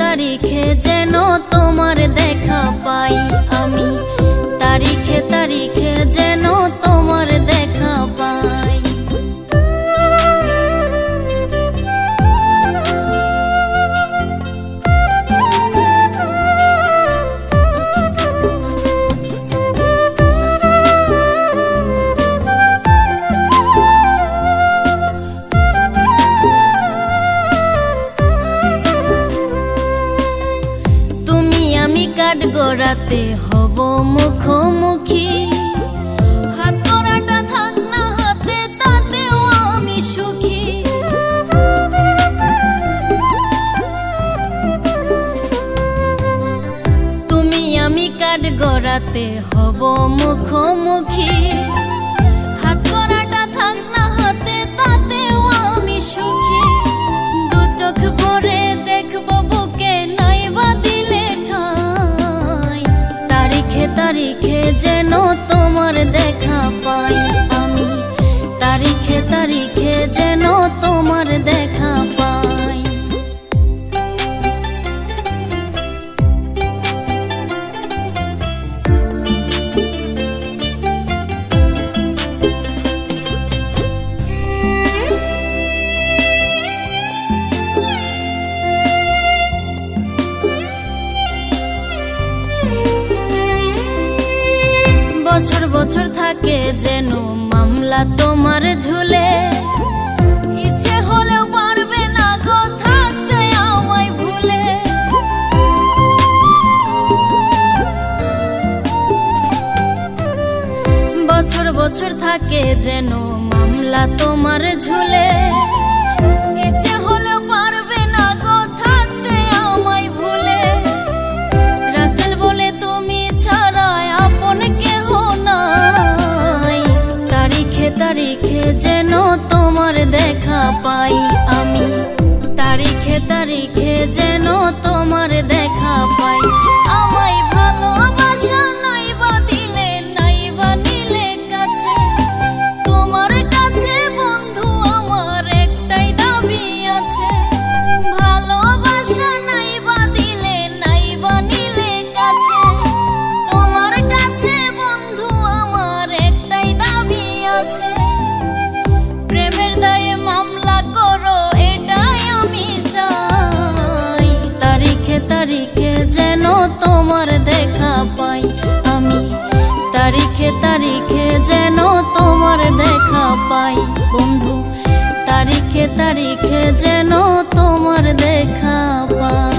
তারিখে যেন তোমার দেখা পাই আমি, তারিখে তারিখে যেন তোমার দেখা পাই। কাঠগড়াতে হব মুখোমুখি, হাত করাটা থাক না হাতে, তাতেও আমি সুখী। তুমি আমি কাঠগড়াতে হব মুখোমুখি, হাত করাটা থাক না হাতে, তাতেও আমি সুখী। দু চোখ ভরে দেখব বুকে, নাইবা দিলে ঠাই। তারিখে তারিখে যেন তোমার দেখা পাই আমি, তারিখে তারিখে যেন তোমার দেখা পাই। বছর বছর থাকে যেন মামলা তোমার ঝুলে, ইচ্ছে হলেও পারবে না গো থাকতে আমায় ভুলে। বছর বছর থাকে যেন মামলা তোমার ঝুলে, ইচ্ছে হলেও পারবে না গো থাকতে আমায় ভুলে। রাসেল বলে তুমি ছাড়া আপন কেহ নাই, তারিখে তারিখে যেন তোমার দেখা পাই আমি, তারিখে তারিখে যেন তোমার দেখা পাই। আমায় ভালোবাসা নাইবা দিলে, নাইবা নিলে কাছে, তোমার কাছে বন্ধু আমার একটাই দাবি আছে। ভালোবাসা নাইবা দিলে, নাইবা নিলে কাছে, তোমার কাছে বন্ধু আমার একটাই দাবি আছে। প্রেমের দায়ে মামলা করো এটাই আমি চাই, তারিখে তারিখে যেন তোমার দেখা পাই আমি, তারিখে তারিখে যেন তোমার দেখা পাই বন্ধু, তারিখে তারিখে যেন তোমার দেখা পাই।